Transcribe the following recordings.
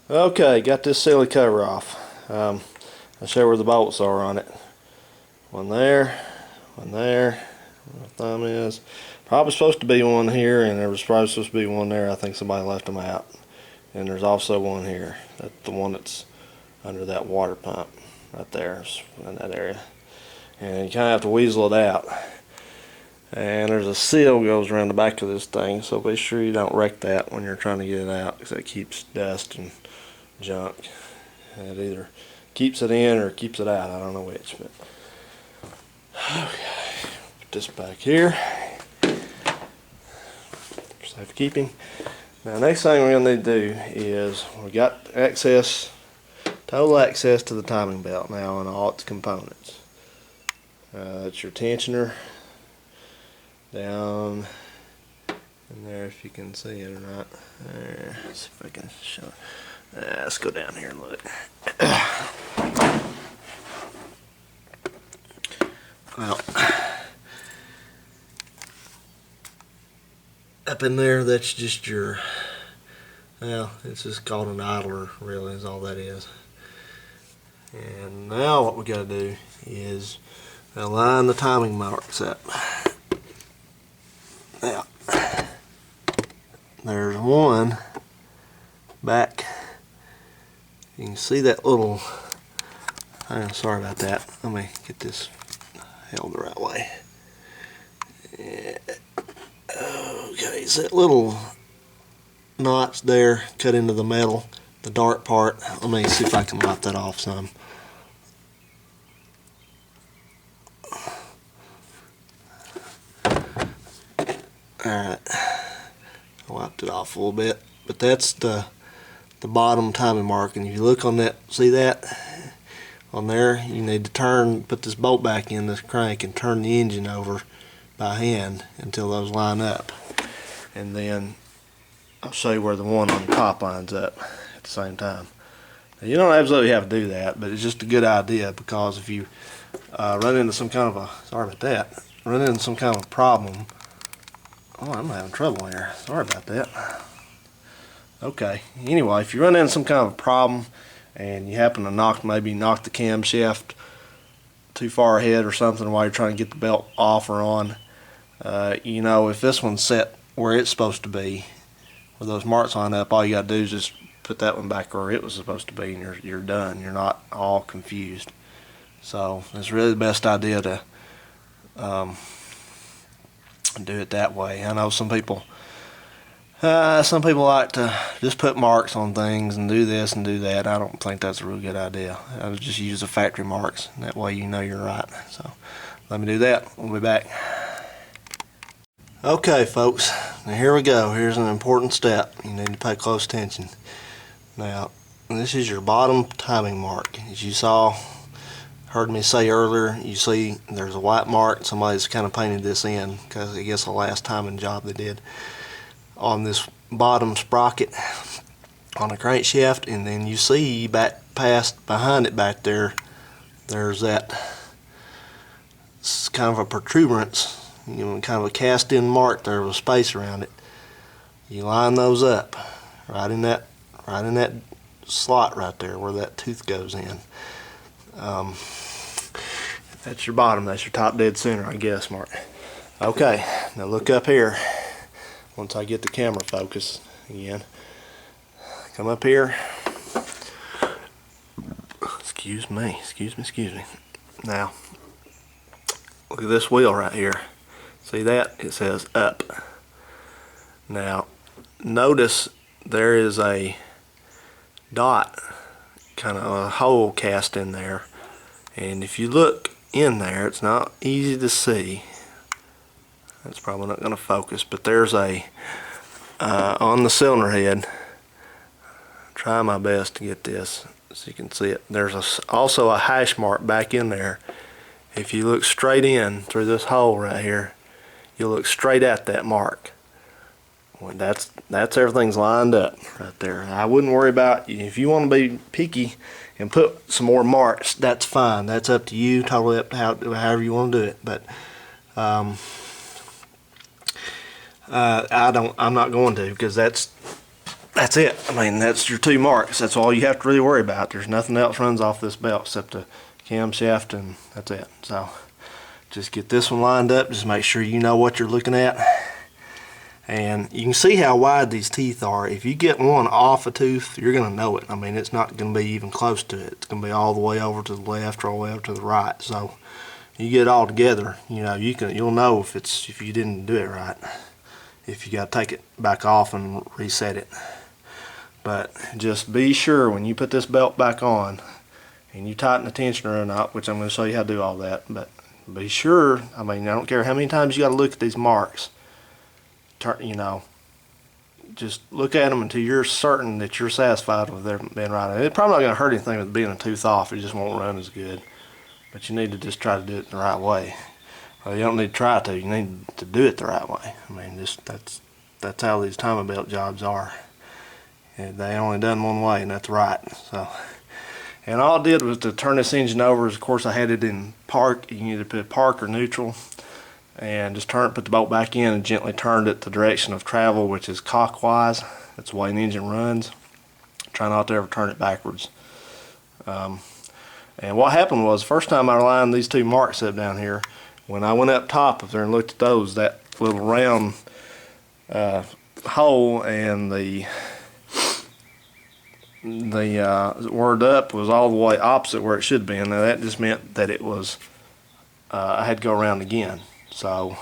Okay, got this silly cover off. I'll show where the bolts are on it. One there, where my thumb is. Probably supposed to be one here, and there was probably supposed to be one there. I think somebody left them out. And there's also one here. That's the one that's under that water pump right there in that area. And you kind of have to weasel it out. And there's a seal goes around the back of this thing, so be sure you don't wreck that when you're trying to get it out, because it keeps dust and junk. It either keeps it in or keeps it out. I don't know which. But okay, put this back here for safekeeping. Now, next thing we're gonna need to do is we got total access to the timing belt now and all its components. It's your tensioner down in there, if you can see it or not. There, let's see if I can show it. Let's go down here and look. Well, up in there, that's just your, well, it's just called an idler, really, is all that is. And now what we got to do is align the timing marks up. Now, there's one back. You can see that little, sorry about that. Let me get this held the right way. Yeah. Okay, it's that little notch there cut into the metal, the dark part. Let me see if I can wipe that off some. Alright, I wiped it off a little bit, but that's the bottom timing mark, and if you look on that, see that on there, you need to put this bolt back in this crank and turn the engine over by hand until those line up, and then I'll show you where the one on the top lines up at the same time. Now, you don't absolutely have to do that, but it's just a good idea, because if you run into some kind of a problem. Oh, I'm having trouble here. Sorry about that. Okay, anyway, if you run into some kind of a problem and you happen to maybe knock the camshaft too far ahead or something while you're trying to get the belt off or on, you know, if this one's set where it's supposed to be, where those marks line up, all you got to do is just put that one back where it was supposed to be, and you're done. You're not all confused. So it's really the best idea to do it that way. I know some people like to just put marks on things and do this and do that. I don't think that's a real good idea. I would just use the factory marks. That way you know you're right. So let me do that. We'll be back. Okay, folks, now here we go. Here's an important step. You need to pay close attention. Now, this is your bottom timing mark. As you heard me say earlier, you see there's a white mark. Somebody's kind of painted this in, because I guess the last timing job they did on this bottom sprocket on the crankshaft. And then you see behind it back there, there's that kind of a protuberance, you know, kind of a cast in mark there with a space around it. You line those up right in that slot right there where that tooth goes in. That's your bottom. That's your top dead center, I guess, Mark. Okay, now look up here. Once I get the camera focused again, come up here. Excuse me. Now, look at this wheel right here. See that? It says up. Now, notice there is a dot, kind of a hole cast in there, and if you look in there, it's not easy to see. That's probably not going to focus, but there's a on the cylinder head. Try my best to get this so you can see it. There's also a hash mark back in there. If you look straight in through this hole right here, you'll look straight at that mark. Well, that's everything's lined up right there. I wouldn't worry about, if you want to be picky and put some more marks, that's fine. That's up to you, totally up to however you want to do it. But I'm not going to, because that's that's it. I mean, that's your 2 marks. That's all you have to really worry about. There's nothing else runs off this belt except the camshaft, and that's it. So just get this one lined up. Just make sure you know what you're looking at. And you can see how wide these teeth are. If you get one off a tooth, you're going to know it. I mean, it's not going to be even close to it. It's going to be all the way over to the left or all the way over to the right. So you get it all together, you know, you'll know if you didn't do it right. If you got to take it back off and reset it. But just be sure when you put this belt back on and you tighten the tensioner or not, which I'm going to show you how to do all that, but be sure, I mean, I don't care how many times you got to look at these marks. You know, just look at them until you're certain that you're satisfied with them being right. It's probably not going to hurt anything with being a tooth off. It just won't run as good. But you need to just try to do it the right way. Well, you don't need to try to. You need to do it the right way. I mean, that's how these timing belt jobs are. And they only done one way, and that's right. So, and all I did was to turn this engine over. Of course, I had it in park. You can either put park or neutral. And just put the bolt back in and gently turned it the direction of travel, which is clockwise. That's the way an engine runs. Try not to ever turn it backwards. And what happened was, first time I lined these 2 marks up down here, when I went up top up there and looked at those, that little round hole and the word up was all the way opposite where it should be. And that just meant that it was, I had to go around again. So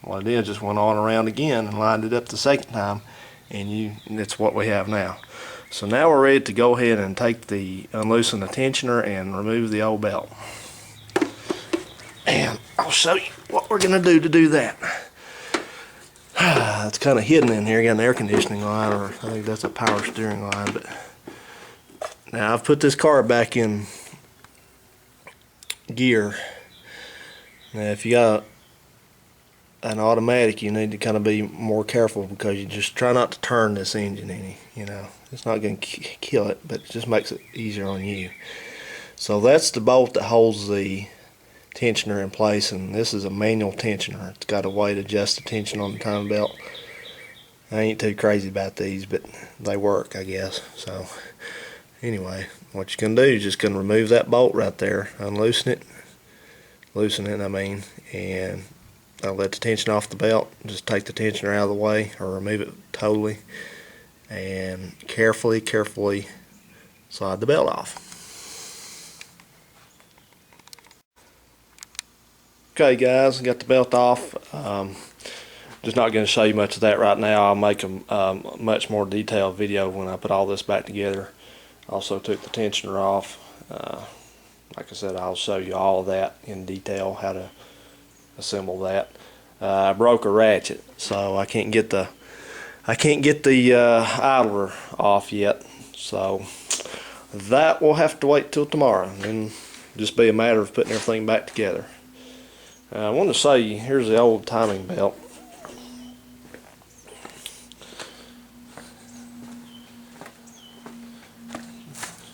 what I did, just went on around again and lined it up the second time, and it's what we have now. So now we're ready to go ahead and unloosen the tensioner and remove the old belt. And I'll show you what we're going to do that. It's kind of hidden in here. You got an air conditioning line, or I think that's a power steering line. But now I've put this car back in gear. Now if you got an automatic, you need to kind of be more careful, because you just try not to turn this engine any, you know. It's not going to kill it, but it just makes it easier on you. So that's the bolt that holds the tensioner in place, and this is a manual tensioner. It's got a way to adjust the tension on the timing belt. I ain't too crazy about these, but they work, I guess. So anyway, what you're going to do is just going to remove that bolt right there, loosen it, I mean, and I'll let the tension off the belt. Just take the tensioner out of the way, or remove it totally, and carefully slide the belt off. Okay guys, got the belt off. Just not going to show you much of that right now. I'll make a much more detailed video when I put all this back together. Also took the tensioner off. Like I said, I'll show you all of that in detail, how to assemble that. I broke a ratchet, so I can't get the idler off yet. So that will have to wait till tomorrow, and then just be a matter of putting everything back together. I want to show you, here's the old timing belt.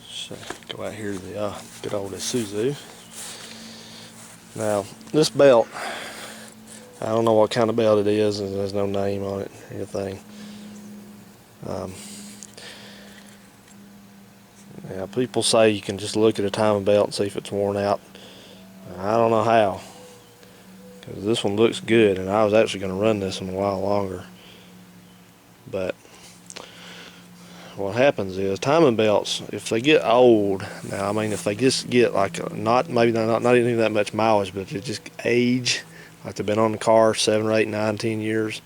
So go out here to the good old Isuzu. Now this belt, I don't know what kind of belt it is, and there's no name on it or anything. Now people say you can just look at a timing belt and see if it's worn out. I don't know how, because this one looks good, and I was actually going to run this one a while longer. But what happens is, timing belts, if they get old, now I mean if they just get like not even that much mileage, but they just age, like they've been on the car 7 or 8, 9, 10 years,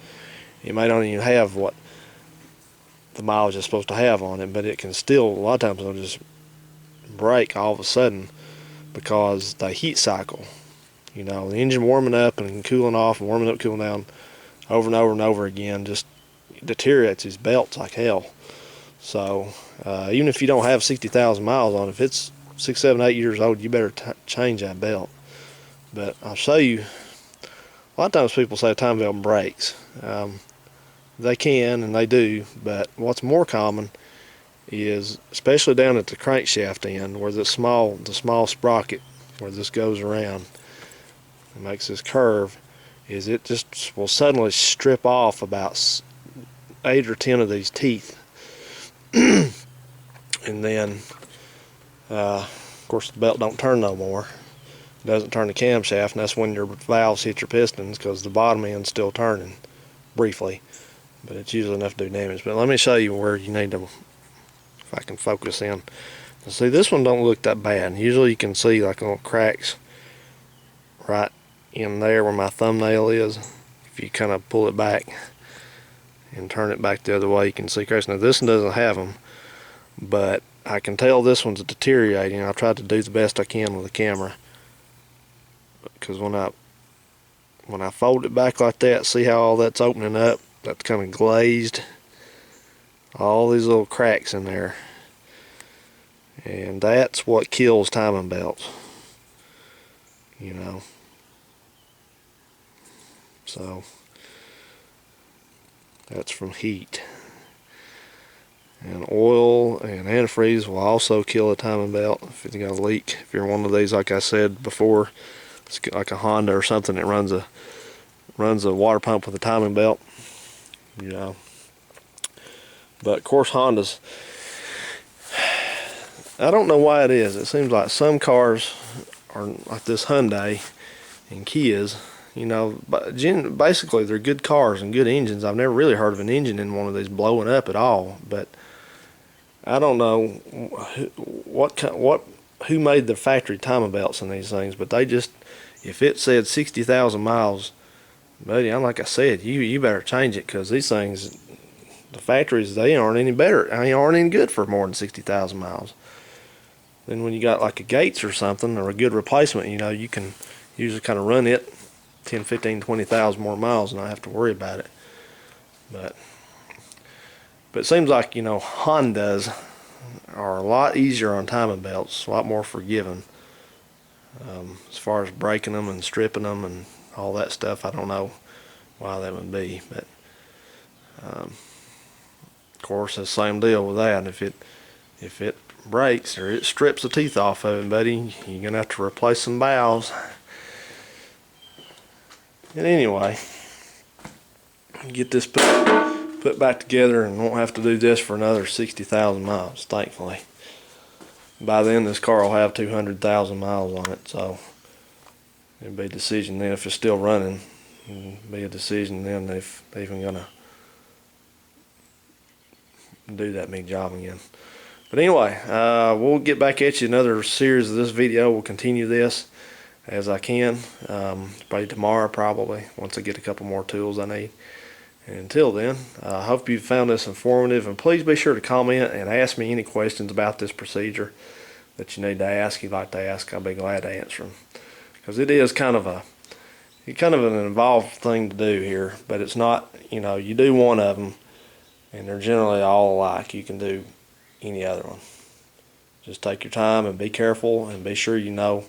you may not even have what the mileage is supposed to have on it, but it can still, a lot of times it'll just break all of a sudden because they heat cycle. You know, the engine warming up and cooling off and warming up, cooling down over and over and over again just deteriorates these belts like hell. So even if you don't have 60,000 miles on it, if it's 6, 7, 8 years old, you better change that belt. But I'll show you, a lot of times people say a timing belt breaks. They can, and they do, but what's more common is, especially down at the crankshaft end, where the small sprocket where this goes around and makes this curve, is it just will suddenly strip off about 8 or 10 of these teeth. And then of course the belt don't turn no more. It doesn't turn the camshaft, and that's when your valves hit your pistons, because the bottom end's still turning briefly, but it's usually enough to do damage. But let me show you where you need to, if I can focus in. See, this one don't look that bad. Usually you can see like little cracks right in there where my thumbnail is. If you kind of pull it back and turn it back the other way, you can see cracks. Now this one doesn't have them, but I can tell this one's deteriorating. I'll try to do the best I can with the camera, because when I fold it back like that, see how all that's opening up? That's kind of glazed. All these little cracks in there. And that's what kills timing belts. You know. So that's from heat. And oil and antifreeze will also kill a timing belt if it's got a leak. If you're one of these, like I said before, it's like a Honda or something that runs a water pump with a timing belt, you know. But of course Hondas, I don't know why it is. It seems like some cars are like this Hyundai and Kias, you know, but basically they're good cars and good engines. I've never really heard of an engine in one of these blowing up at all. But I don't know who made the factory timing belts in these things, but they just, if it said 60,000 miles, buddy, like I said, you better change it, because these things, the factories, they aren't any better. They aren't any good for more than 60,000 miles. Then when you got like a Gates or something, or a good replacement, you know, you can usually kind of run it 10, 15, 20,000 more miles and not have to worry about it. But it seems like, you know, Hondas are a lot easier on timing belts, a lot more forgiving. As far as breaking them and stripping them and all that stuff, I don't know why that would be, but of course it's the same deal with that. If it breaks or it strips the teeth off of it, buddy, you're gonna have to replace some valves. And anyway, get this put back together and won't have to do this for another 60,000 miles, thankfully. By then this car will have 200,000 miles on it, so it'll be a decision then if it's still running. It'll be a decision then if they're even gonna do that big job again. But anyway, we'll get back at you another series of this video. We'll continue this as I can, probably tomorrow, probably once I get a couple more tools I need. And until then, I hope you found this informative, and please be sure to comment and ask me any questions about this procedure that you need to ask. You'd like to ask, I'll be glad to answer them, because it is kind of an involved thing to do here. But it's not, you know, you do one of them and they're generally all alike. You can do any other one. Just take your time and be careful and be sure you know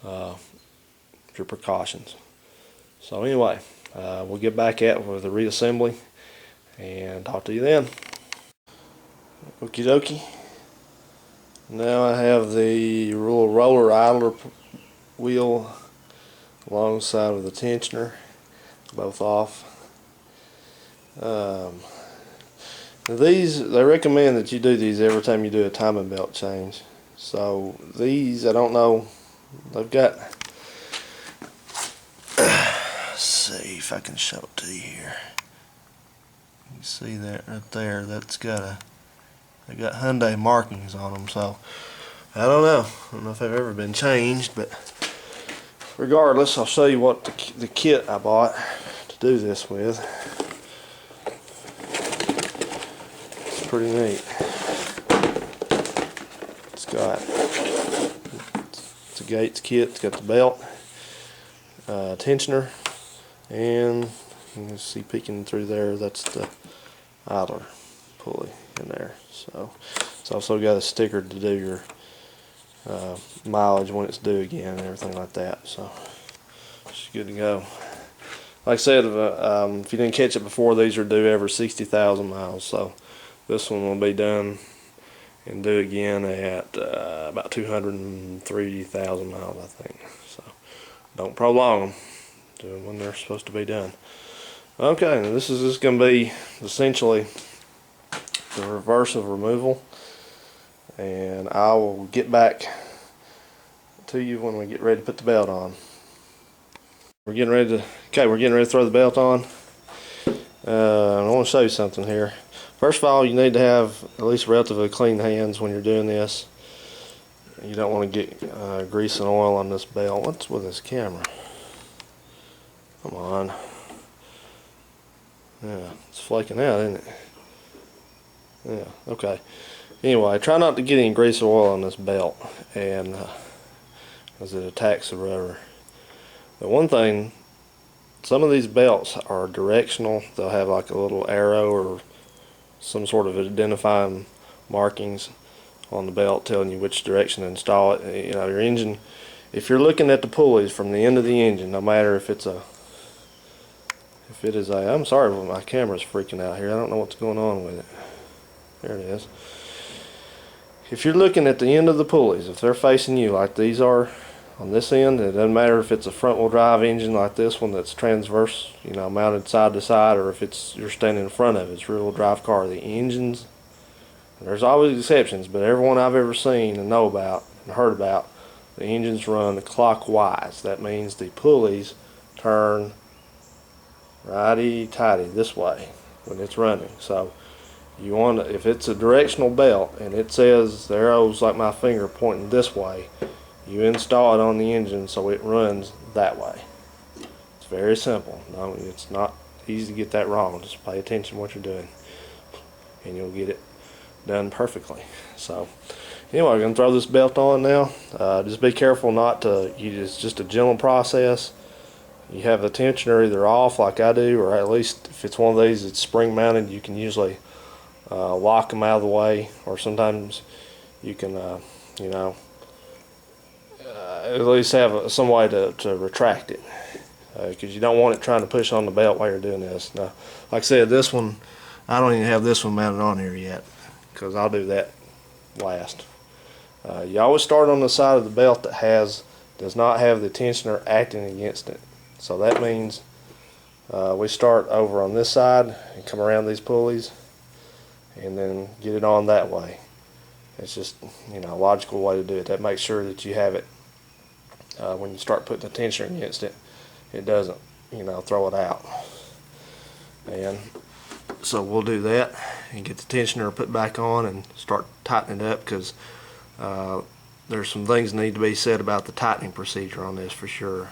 your precautions. So anyway, we'll get back at it with the reassembly and talk to you then. Okie dokie. Now I have the little roller idler wheel alongside with the tensioner, both off. These, they recommend that you do these every time you do a timing belt change. So these, I don't know, they've got, let's see if I can show it to you here. You see that right there? That's got they got Hyundai markings on them. So I don't know if they've ever been changed, but regardless, I'll show you what the kit I bought to do this with. It's pretty neat. It's a Gates kit. It's got the belt, tensioner, and you can see peeking through there, that's the idler pulley in there. So it's also got a sticker to do your mileage when it's due again and everything like that. So it's good to go. Like I said, if you didn't catch it before, these are due every 60,000 miles. So this one will be done and due again at about 203,000 miles, I think. So don't prolong them. Do them when they're supposed to be done. Okay, now this is just going to be essentially the reverse of removal, and I will get back to you when we get ready to put the belt on. We're getting ready to throw the belt on. I want to show you something here. First of all, you need to have at least relatively clean hands when you're doing this. You don't want to get grease and oil on this belt. What's with this camera? Come on. Yeah, it's flaking out, isn't it? Yeah, okay. Anyway, try not to get any grease or oil on this belt, and as it attacks the rubber. But one thing, some of these belts are directional. They'll have like a little arrow or some sort of identifying markings on the belt telling you which direction to install it. You know, your engine, if you're looking at the pulleys from the end of the engine, no matter if it is a, I'm sorry, my camera's freaking out here. I don't know what's going on with it. There it is. If you're looking at the end of the pulleys, if they're facing you like these are on this end, it doesn't matter if it's a front wheel drive engine like this one that's transverse, you know, mounted side to side, or if you're standing in front of it, it's a rear wheel drive car. The engines, there's always exceptions, but everyone I've ever seen and know about and heard about, the engines run clockwise. That means the pulleys turn righty-tighty this way when it's running. So you want to, if it's a directional belt and it says the arrow's like my finger pointing this way, you install it on the engine so it runs that way. It's very simple. No, it's not easy to get that wrong. Just pay attention to what you're doing and you'll get it done perfectly. So anyway, we're going to throw this belt on now. Just be careful not to, it's just a gentle process. You have the tensioner either off like I do, or at least if it's one of these that's spring mounted, you can usually lock them out of the way, or sometimes you can you know, at least have some way to retract it, because you don't want it trying to push on the belt while you're doing this. Now, like I said, this one, I don't even have this one mounted on here yet, because I'll do that last. You always start on the side of the belt that does not have the tensioner acting against it. So that means we start over on this side and come around these pulleys and then get it on that way. It's just, you know, a logical way to do it. That makes sure that you have it when you start putting the tensioner against it, it doesn't, you know, throw it out. And so we'll do that and get the tensioner put back on and start tightening it up, because there's some things that need to be said about the tightening procedure on this for sure.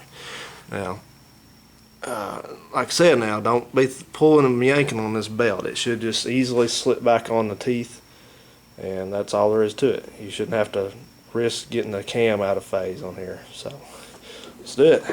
Now, like I said, now don't be pulling and yanking on this belt. It should just easily slip back on the teeth, and that's all there is to it. You shouldn't have to risk getting the cam out of phase on here. So let's do it.